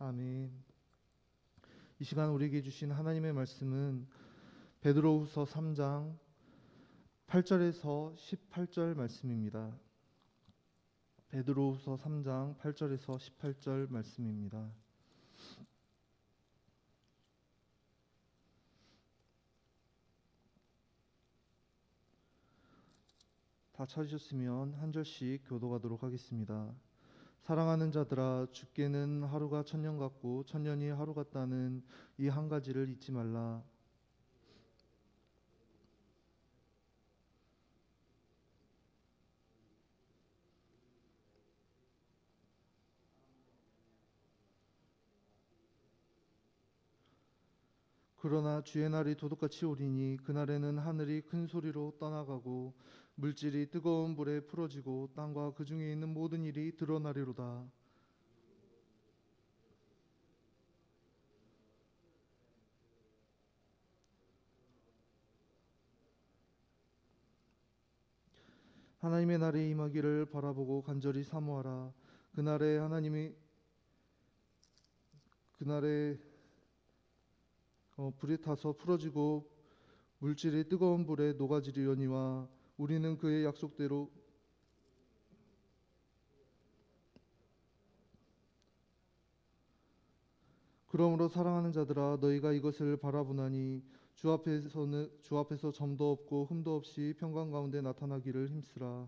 아멘. 이 시간 우리에게 주신 하나님의 말씀은 베드로후서 3장 8절에서 18절 말씀입니다. 베드로후서 3장 8절에서 18절 말씀입니다. 다 찾으셨으면 한 절씩 교도하도록 하겠습니다. 사랑하는 자들아, 죽게는 하루가 천년 같고 천년이 하루 같다는 이 한 가지를 잊지 말라. 그러나 주의 날이 도둑같이 오리니 그날에는 하늘이 큰 소리로 떠나가고 물질이 뜨거운 불에 풀어지고 땅과 그 중에 있는 모든 일이 드러나리로다. 하나님의 날이 임하기를 바라보고 간절히 사모하라. 그날에 불이 타서 풀어지고 물질이 뜨거운 불에 녹아지리려니와 우리는 그의 약속대로 그러므로 사랑하는 자들아, 너희가 이것을 바라보나니 주 앞에서 점도 없고 흠도 없이 평강 가운데 나타나기를 힘쓰라.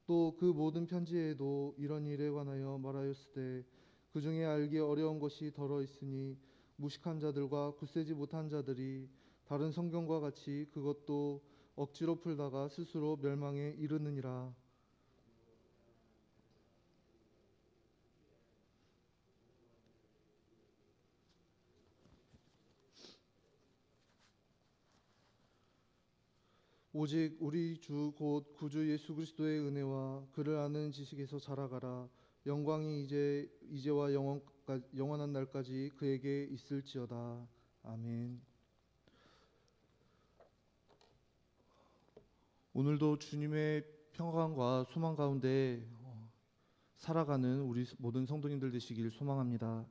또 그 모든 편지에도 이런 일에 관하여 말하였으되 그 중에 알기 어려운 것이 더러 있으니 무식한 자들과 굳세지 못한 자들이 다른 성경과 같이 그것도 억지로 풀다가 스스로 멸망에 이르느니라. 오직 우리 주 곧 구주 예수 그리스도의 은혜와 그를 아는 지식에서 자라가라. 영광이 이제와 영원한 날까지 그에게 있을지어다. 아멘. 오늘도 주님의 평강과 소망 가운데 살아가는 우리 모든 성도님들 되시길 소망합니다.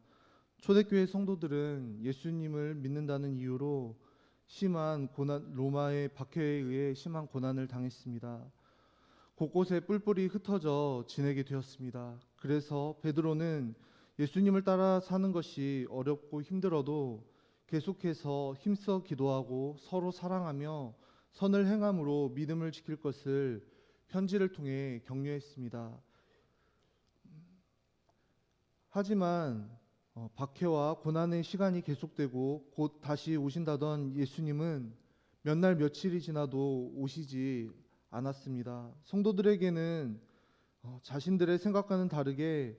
초대교회 성도들은 예수님을 믿는다는 이유로 로마의 박해에 의해 심한 고난을 당했습니다. 곳곳에 뿔뿔이 흩어져 지내게 되었습니다. 그래서 베드로는 예수님을 따라 사는 것이 어렵고 힘들어도 계속해서 힘써 기도하고 서로 사랑하며 선을 행함으로 믿음을 지킬 것을 편지를 통해 격려했습니다. 하지만 박해와 고난의 시간이 계속되고 곧 다시 오신다던 예수님은 몇 날 며칠이 지나도 오시지 않았습니다. 성도들에게는 자신들의 생각과는 다르게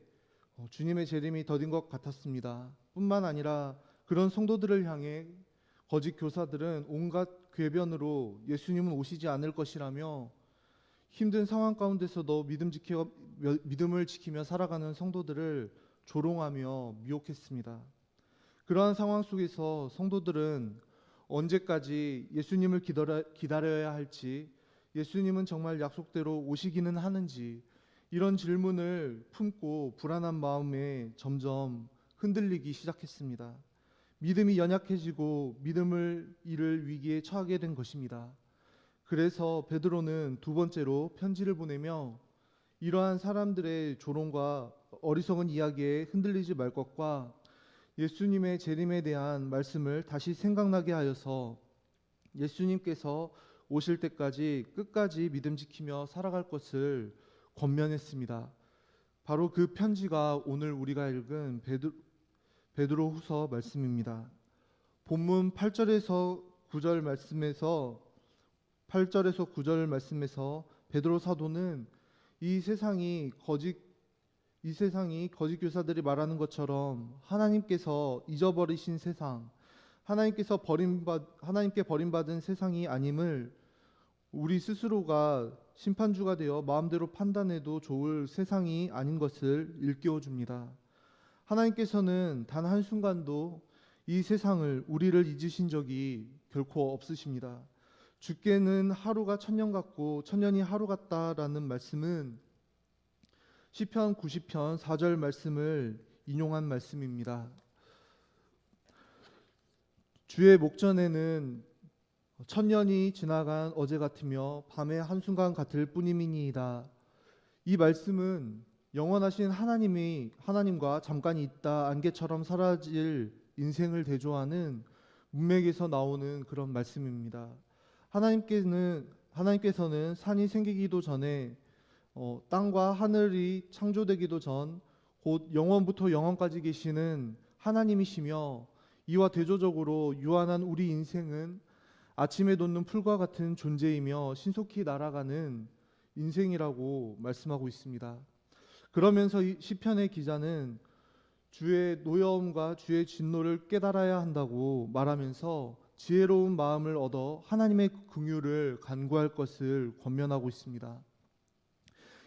주님의 재림이 더딘 것 같았습니다. 뿐만 아니라 그런 성도들을 향해 거짓 교사들은 온갖 궤변으로 예수님은 오시지 않을 것이라며 힘든 상황 가운데서도 믿음을 지키며 살아가는 성도들을 조롱하며 미혹했습니다. 그러한 상황 속에서 성도들은 언제까지 예수님을 기다려야 할지, 예수님은 정말 약속대로 오시기는 하는지 이런 질문을 품고 불안한 마음에 점점 흔들리기 시작했습니다. 믿음이 연약해지고 믿음을 잃을 위기에 처하게 된 것입니다. 그래서 베드로는 두 번째로 편지를 보내며 이러한 사람들의 조롱과 어리석은 이야기에 흔들리지 말 것과 예수님의 재림에 대한 말씀을 다시 생각나게 하여서 예수님께서 오실 때까지 끝까지 믿음 지키며 살아갈 것을 권면했습니다. 바로 그 편지가 오늘 우리가 읽은 베드로후서 말씀입니다. 본문 8절에서 9절 말씀에서 베드로 사도는 이 세상이 거짓 교사들이 말하는 것처럼 하나님께서 잊어버리신 세상, 하나님께 버림받은 세상이 아님을 우리 스스로가 심판주가 되어 마음대로 판단해도 좋을 세상이 아닌 것을 일깨워 줍니다. 하나님께서는 단 한순간도 이 세상을 우리를 잊으신 적이 결코 없으십니다. 주께는 하루가 천년 같고 천년이 하루 같다라는 말씀은 시편 90편 4절 말씀을 인용한 말씀입니다. 주의 목전에는 천년이 지나간 어제 같으며 밤의 한순간 같을 뿐임이니이다. 이 말씀은 영원하신 하나님과 잠깐 있다 안개처럼 사라질 인생을 대조하는 문맥에서 나오는 그런 말씀입니다. 하나님께서는 산이 생기기도 전에 땅과 하늘이 창조되기도 전 곧 영원부터 영원까지 계시는 하나님이시며 이와 대조적으로 유한한 우리 인생은 아침에 돋는 풀과 같은 존재이며 신속히 날아가는 인생이라고 말씀하고 있습니다. 그러면서 이 시편의 기자는 주의 노여움과 주의 진노를 깨달아야 한다고 말하면서 지혜로운 마음을 얻어 하나님의 긍휼을 간구할 것을 권면하고 있습니다.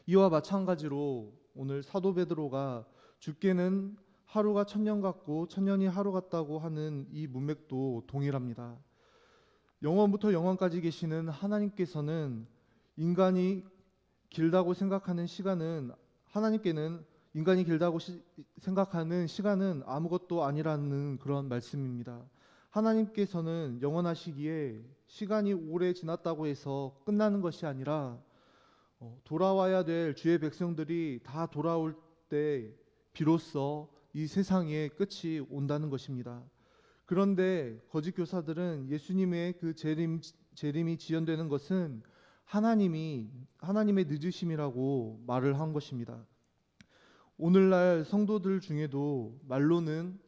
이와 마찬가지로 오늘 사도 베드로가 주께는 하루가 천년 같고 천년이 하루 같다고 하는 이 문맥도 동일합니다. 영원부터 영원까지 계시는 하나님께서는 인간이 길다고 생각하는 시간은 생각하는 시간은 아무것도 아니라는 그런 말씀입니다. 하나님께서는 영원하시기에 시간이 오래 지났다고 해서 끝나는 것이 아니라 돌아와야 될 주의 백성들이 다 돌아올 때 비로소 이 세상의 끝이 온다는 것입니다. 그런데 거짓 교사들은 예수님의 그 재림이 지연되는 것은 하나님의 늦으심이라고 말을 한 것입니다. 오늘날 성도들 중에도 말로는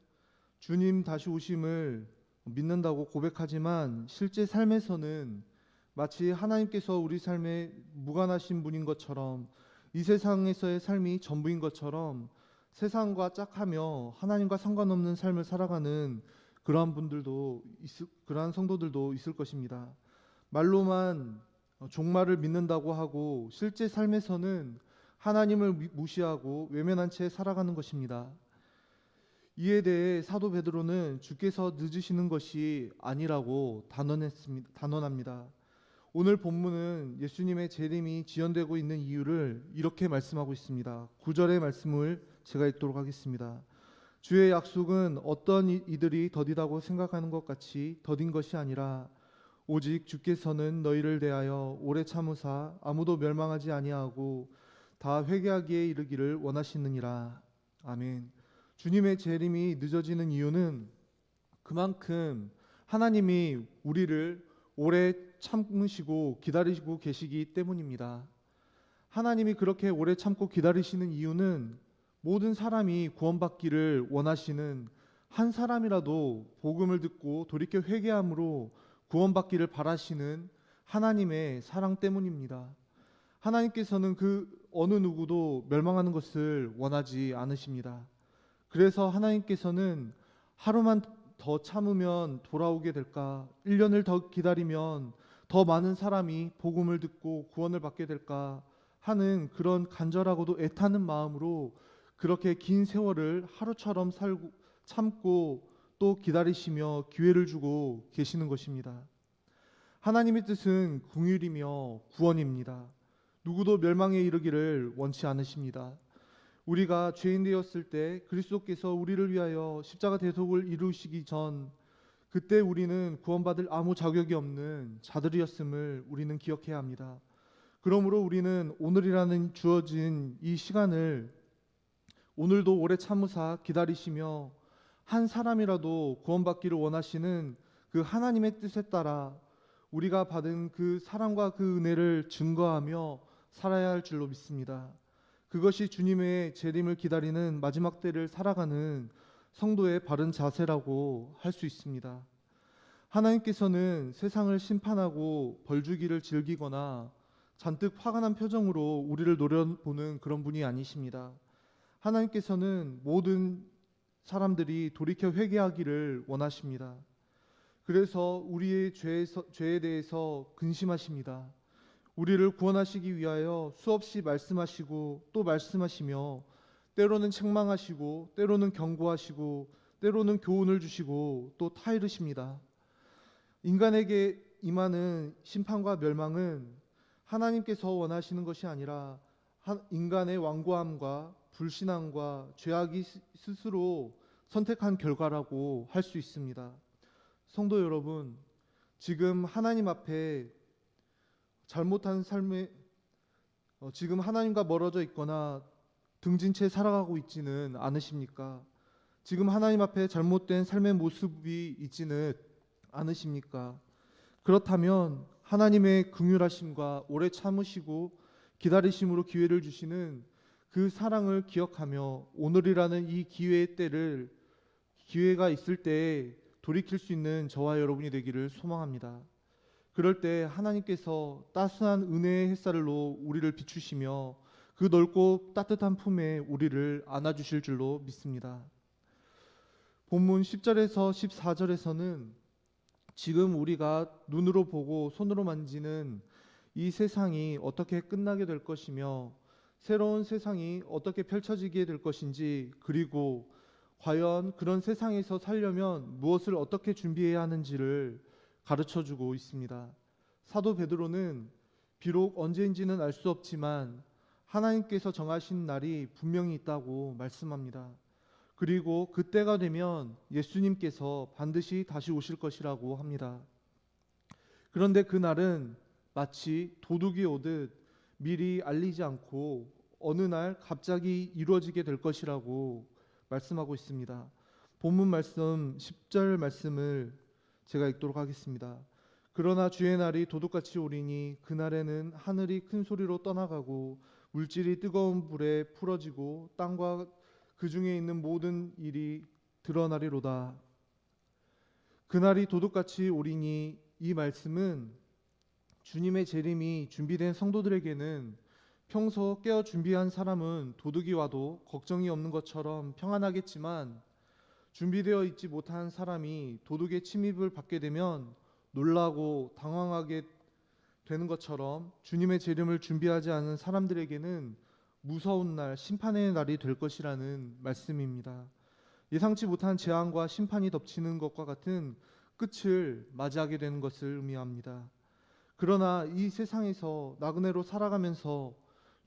주님 다시 오심을 믿는다고 고백하지만 실제 삶에서는 마치 하나님께서 우리 삶에 무관하신 분인 것처럼 이 세상에서의 삶이 전부인 것처럼 세상과 짝하며 하나님과 상관없는 삶을 살아가는 그러한 성도들도 있을 것입니다. 말로만 종말을 믿는다고 하고 실제 삶에서는 하나님을 무시하고 외면한 채 살아가는 것입니다. 이에 대해 사도 베드로는 주께서 늦으시는 것이 아니라고 단언합니다. 오늘 본문은 예수님의 재림이 지연되고 있는 이유를 이렇게 말씀하고 있습니다. 9절의 말씀을 제가 읽도록 하겠습니다. 주의 약속은 어떤 이들이 더디다고 생각하는 것 같이 더딘 것이 아니라 오직 주께서는 너희를 대하여 오래 참으사 아무도 멸망하지 아니하고 다 회개하기에 이르기를 원하시느니라. 아멘. 주님의 재림이 늦어지는 이유는 그만큼 하나님이 우리를 오래 참으시고 기다리시고 계시기 때문입니다. 하나님이 그렇게 오래 참고 기다리시는 이유는 모든 사람이 구원받기를 원하시는 한 사람이라도 복음을 듣고 돌이켜 회개함으로 구원받기를 바라시는 하나님의 사랑 때문입니다. 하나님께서는 그 어느 누구도 멸망하는 것을 원하지 않으십니다. 그래서 하나님께서는 하루만 더 참으면 돌아오게 될까? 1년을 더 기다리면 더 많은 사람이 복음을 듣고 구원을 받게 될까? 하는 그런 간절하고도 애타는 마음으로 그렇게 긴 세월을 하루처럼 참고 또 기다리시며 기회를 주고 계시는 것입니다. 하나님의 뜻은 긍휼이며 구원입니다. 누구도 멸망에 이르기를 원치 않으십니다. 우리가 죄인 되었을 때 그리스도께서 우리를 위하여 십자가 대속을 이루시기 전 그때 우리는 구원받을 아무 자격이 없는 자들이었음을 우리는 기억해야 합니다. 그러므로 우리는 오늘이라는 주어진 이 시간을 오늘도 오래 참으사 기다리시며 한 사람이라도 구원받기를 원하시는 그 하나님의 뜻에 따라 우리가 받은 그 사랑과 그 은혜를 증거하며 살아야 할 줄로 믿습니다. 그것이 주님의 재림을 기다리는 마지막 때를 살아가는 성도의 바른 자세라고 할 수 있습니다. 하나님께서는 세상을 심판하고 벌주기를 즐기거나 잔뜩 화가 난 표정으로 우리를 노려보는 그런 분이 아니십니다. 하나님께서는 모든 사람들이 돌이켜 회개하기를 원하십니다. 그래서 우리의 죄에 대해서 근심하십니다. 우리를 구원하시기 위하여 수없이 말씀하시고 또 말씀하시며 때로는 책망하시고 때로는 경고하시고 때로는 교훈을 주시고 또 타이르십니다. 인간에게 임하는 심판과 멸망은 하나님께서 원하시는 것이 아니라 인간의 완고함과 불신앙과 죄악이 스스로 선택한 결과라고 할 수 있습니다. 성도 여러분, 지금 하나님 앞에 잘못한 삶에 지금 하나님과 멀어져 있거나 등진 채 살아가고 있지는 않으십니까? 지금 하나님 앞에 잘못된 삶의 모습이 있지는 않으십니까? 그렇다면 하나님의 긍휼하심과 오래 참으시고 기다리심으로 기회를 주시는 그 사랑을 기억하며 오늘이라는 이 기회가 있을 때 돌이킬 수 있는 저와 여러분이 되기를 소망합니다. 그럴 때 하나님께서 따스한 은혜의 햇살로 우리를 비추시며 그 넓고 따뜻한 품에 우리를 안아주실 줄로 믿습니다. 본문 10절에서 14절에서는 지금 우리가 눈으로 보고 손으로 만지는 이 세상이 어떻게 끝나게 될 것이며 새로운 세상이 어떻게 펼쳐지게 될 것인지, 그리고 과연 그런 세상에서 살려면 무엇을 어떻게 준비해야 하는지를 가르쳐주고 있습니다. 사도 베드로는 비록 언제인지는 알 수 없지만 하나님께서 정하신 날이 분명히 있다고 말씀합니다. 그리고 그때가 되면 예수님께서 반드시 다시 오실 것이라고 합니다. 그런데 그 날은 마치 도둑이 오듯 미리 알리지 않고 어느 날 갑자기 이루어지게 될 것이라고 말씀하고 있습니다. 본문 말씀 10절 말씀을 제가 읽도록 하겠습니다. 그러나 주의 날이 도둑같이 오리니 그날에는 하늘이 큰 소리로 떠나가고 물질이 뜨거운 불에 풀어지고 땅과 그 중에 있는 모든 일이 드러나리로다. 그날이 도둑같이 오리니, 이 말씀은 주님의 재림이 준비된 성도들에게는 평소 깨어 준비한 사람은 도둑이 와도 걱정이 없는 것처럼 평안하겠지만, 준비되어 있지 못한 사람이 도둑의 침입을 받게 되면 놀라고 당황하게 되는 것처럼 주님의 재림을 준비하지 않은 사람들에게는 무서운 날, 심판의 날이 될 것이라는 말씀입니다. 예상치 못한 재앙과 심판이 덮치는 것과 같은 끝을 맞이하게 되는 것을 의미합니다. 그러나 이 세상에서 나그네로 살아가면서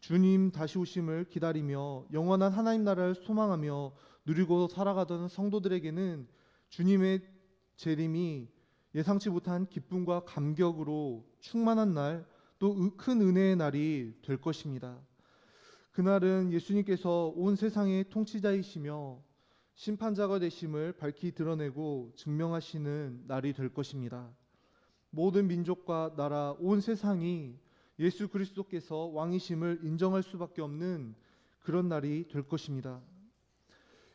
주님 다시 오심을 기다리며 영원한 하나님 나라를 소망하며 누리고 살아가던 성도들에게는 주님의 재림이 예상치 못한 기쁨과 감격으로 충만한 날, 또 큰 은혜의 날이 될 것입니다. 그날은 예수님께서 온 세상의 통치자이시며 심판자가 되심을 밝히 드러내고 증명하시는 날이 될 것입니다. 모든 민족과 나라, 온 세상이 예수 그리스도께서 왕이심을 인정할 수밖에 없는 그런 날이 될 것입니다.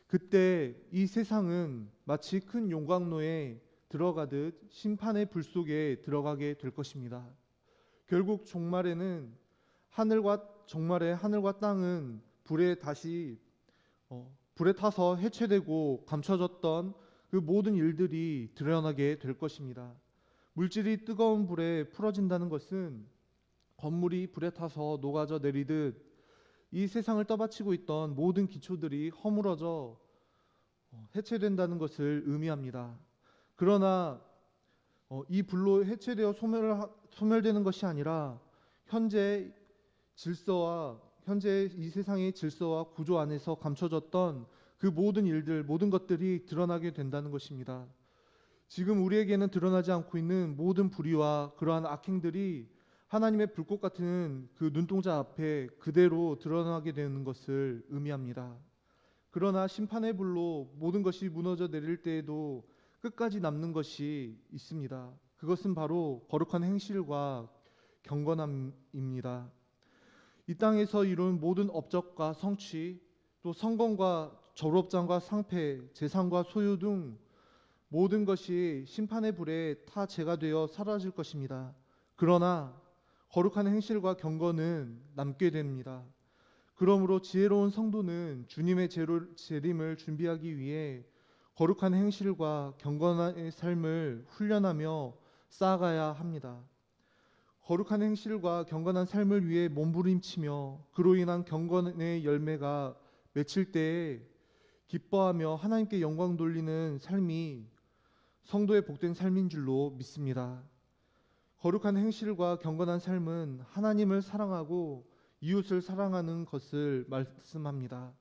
그때 이 세상은 마치 큰 용광로에 들어가듯 심판의 불 속에 들어가게 될 것입니다. 결국 종말에는 하늘과 땅은 불에 타서 해체되고 감춰졌던 그 모든 일들이 드러나게 될 것입니다. 물질이 뜨거운 불에 풀어진다는 것은 건물이 불에 타서 녹아져 내리듯 이 세상을 떠받치고 있던 모든 기초들이 허물어져 해체된다는 것을 의미합니다. 그러나 이 불로 해체되어 소멸되는 것이 아니라 현재 이 세상의 질서와 구조 안에서 감춰졌던 그 모든 일들, 모든 것들이 드러나게 된다는 것입니다. 지금 우리에게는 드러나지 않고 있는 모든 불의와 그러한 악행들이 하나님의 불꽃 같은 그 눈동자 앞에 그대로 드러나게 되는 것을 의미합니다. 그러나 심판의 불로 모든 것이 무너져 내릴 때에도 끝까지 남는 것이 있습니다. 그것은 바로 거룩한 행실과 경건함입니다. 이 땅에서 이룬 모든 업적과 성취, 또 성공과 졸업장과 상패, 재산과 소유 등 모든 것이 심판의 불에 타 재가 되어 사라질 것입니다. 그러나 거룩한 행실과 경건은 남게 됩니다. 그러므로 지혜로운 성도는 주님의 재림을 준비하기 위해 거룩한 행실과 경건한 삶을 훈련하며 쌓아가야 합니다. 거룩한 행실과 경건한 삶을 위해 몸부림치며 그로 인한 경건의 열매가 맺힐 때에 기뻐하며 하나님께 영광 돌리는 삶이 성도의 복된 삶인 줄로 믿습니다. 거룩한 행실과 경건한 삶은 하나님을 사랑하고 이웃을 사랑하는 것을 말씀합니다.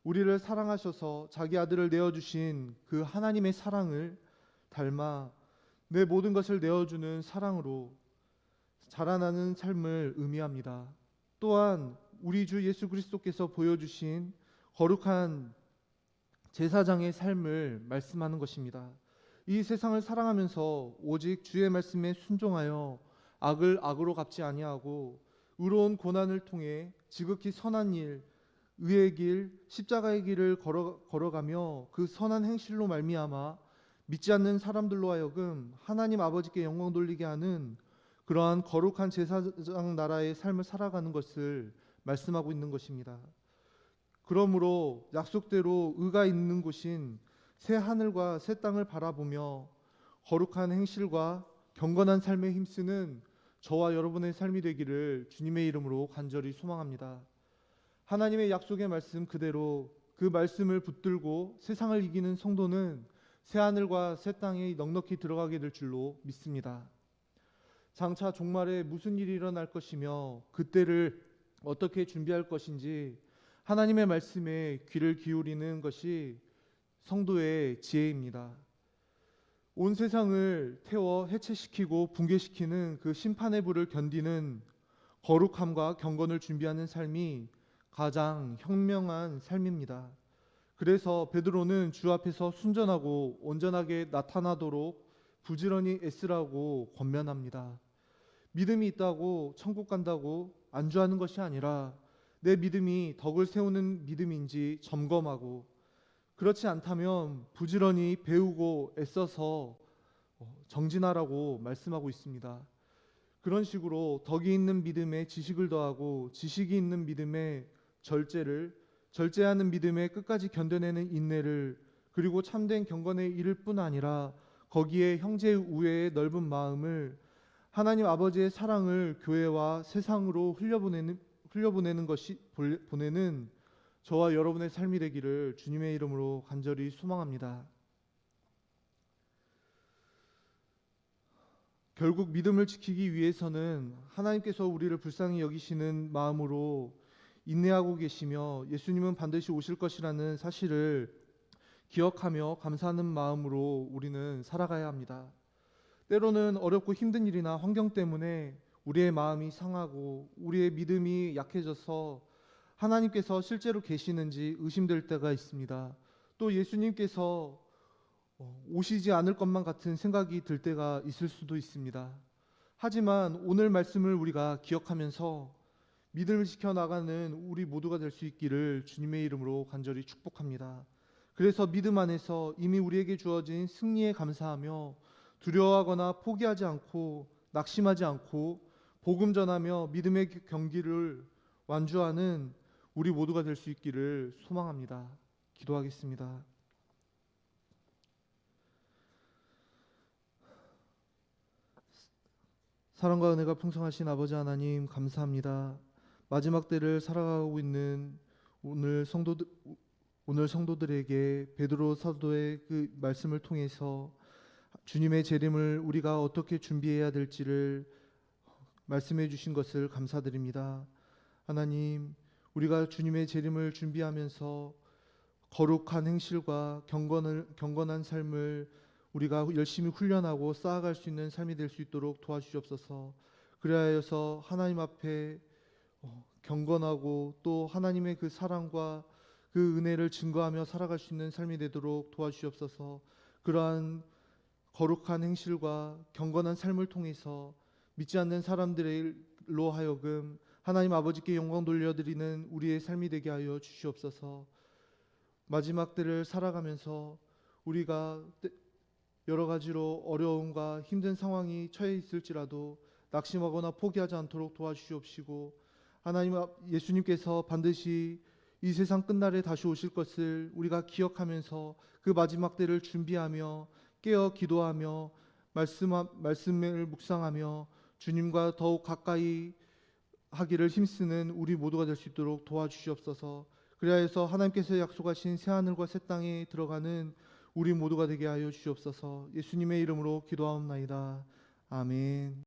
우리를 사랑하셔서 자기 아들을 내어주신 그 하나님의 사랑을 닮아 내 모든 것을 내어주는 사랑으로 자라나는 삶을 의미합니다. 또한 우리 주 예수 그리스도께서 보여주신 거룩한 제사장의 삶을 말씀하는 것입니다. 이 세상을 사랑하면서 오직 주의 말씀에 순종하여 악을 악으로 갚지 아니하고 의로운 고난을 통해 지극히 선한 일, 의의 길, 십자가의 길을 걸어가며 그 선한 행실로 말미암아 믿지 않는 사람들로 하여금 하나님 아버지께 영광 돌리게 하는 그러한 거룩한 제사장 나라의 삶을 살아가는 것을 말씀하고 있는 것입니다. 그러므로 약속대로 의가 있는 곳인 새 하늘과 새 땅을 바라보며 거룩한 행실과 경건한 삶에 힘쓰는 저와 여러분의 삶이 되기를 주님의 이름으로 간절히 소망합니다. 하나님의 약속의 말씀 그대로 그 말씀을 붙들고 세상을 이기는 성도는 새 하늘과 새 땅에 넉넉히 들어가게 될 줄로 믿습니다. 장차 종말에 무슨 일이 일어날 것이며 그때를 어떻게 준비할 것인지 하나님의 말씀에 귀를 기울이는 것이 성도의 지혜입니다. 온 세상을 태워 해체시키고 붕괴시키는 그 심판의 불을 견디는 거룩함과 경건을 준비하는 삶이 가장 현명한 삶입니다. 그래서 베드로는 주 앞에서 순전하고 온전하게 나타나도록 부지런히 애쓰라고 권면합니다. 믿음이 있다고 천국 간다고 안주하는 것이 아니라 내 믿음이 덕을 세우는 믿음인지 점검하고 그렇지 않다면 부지런히 배우고 애써서 정진하라고 말씀하고 있습니다. 그런 식으로 덕이 있는 믿음에 지식을 더하고 지식이 있는 믿음에 절제를, 절제하는 믿음에 끝까지 견뎌내는 인내를, 그리고 참된 경건에 이를 뿐 아니라 거기에 형제의 우애의 넓은 마음을, 하나님 아버지의 사랑을 교회와 세상으로 흘려보내는 것이 보내는 저와 여러분의 삶이 되기를 주님의 이름으로 간절히 소망합니다. 결국 믿음을 지키기 위해서는 하나님께서 우리를 불쌍히 여기시는 마음으로 인내하고 계시며 예수님은 반드시 오실 것이라는 사실을 기억하며 감사하는 마음으로 우리는 살아가야 합니다. 때로는 어렵고 힘든 일이나 환경 때문에 우리의 마음이 상하고 우리의 믿음이 약해져서 하나님께서 실제로 계시는지 의심될 때가 있습니다. 또 예수님께서 오시지 않을 것만 같은 생각이 들 때가 있을 수도 있습니다. 하지만 오늘 말씀을 우리가 기억하면서 믿음을 지켜나가는 우리 모두가 될 수 있기를 주님의 이름으로 간절히 축복합니다. 그래서 믿음 안에서 이미 우리에게 주어진 승리에 감사하며 두려워하거나 포기하지 않고 낙심하지 않고 복음 전하며 믿음의 경기를 완주하는 우리 모두가 될 수 있기를 소망합니다. 기도하겠습니다. 사랑과 은혜가 풍성하신 아버지 하나님 감사합니다. 마지막 때를 살아가고 있는 오늘 성도들에게 베드로 사도의 그 말씀을 통해서 주님의 재림을 우리가 어떻게 준비해야 될지를 말씀해 주신 것을 감사드립니다. 하나님, 우리가 주님의 재림을 준비하면서 거룩한 행실과 경건한 삶을 우리가 열심히 훈련하고 쌓아갈 수 있는 삶이 될 수 있도록 도와주시옵소서. 그리하여서 하나님 앞에 경건하고 또 하나님의 그 사랑과 그 은혜를 증거하며 살아갈 수 있는 삶이 되도록 도와주시옵소서. 그러한 거룩한 행실과 경건한 삶을 통해서 믿지 않는 사람들로 하여금 하나님 아버지께 영광 돌려드리는 우리의 삶이 되게 하여 주시옵소서. 마지막 때를 살아가면서 우리가 여러 가지로 어려움과 힘든 상황이 처해 있을지라도 낙심하거나 포기하지 않도록 도와주시옵시고, 하나님 예수님께서 반드시 이 세상 끝날에 다시 오실 것을 우리가 기억하면서 그 마지막 때를 준비하며 깨어 기도하며 말씀을 묵상하며 주님과 더욱 가까이 하기를 힘쓰는 우리 모두가 될 수 있도록 도와주시옵소서. 그리하여서 하나님께서 약속하신 새하늘과 새 땅에 들어가는 우리 모두가 되게 하여 주시옵소서. 예수님의 이름으로 기도하옵나이다. 아멘.